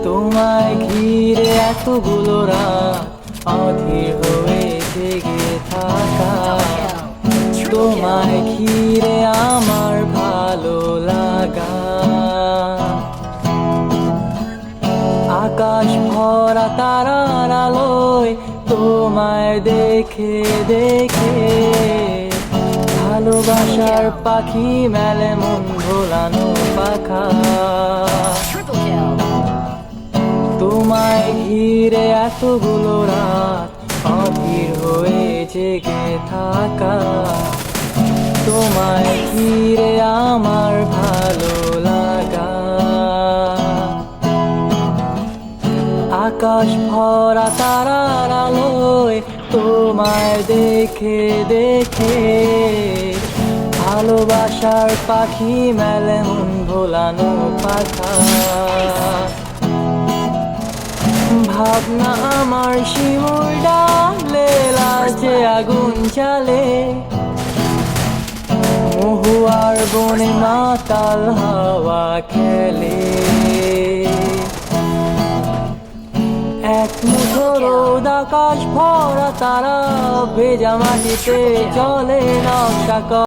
তোমায় ঘিরে এতগুলো রাত অধীর হয়ে জেগে থাকা, তোমায় ঘিরে আমার ভালো লাগা। আকাশ ভরা তারার আলোয় তোমায় দেখে দেখে ভালোবাসার পাখি মেলে মন ভোলানো পাখা। তোমায় ঘিরে এতগুলো রাত অধীর হয়ে জেগে থাকা, তোমায় ঘিরে আমার ভালো লাগা। আকাশ ভরা তারার আলোয় তোমায় দেখে দেখে ভালোবাসার পাখি মেলে মন ভোলানো পাখা। ভাবনা আমার শিমুল ডালে লাজে আগুন জ্বালে, মহুয়ার বনে মাতাল হাওয়া খেলে। এক মুঠো রোদ আকাশ ভরা তারা ভেজা মাটিতে চলে নকশা।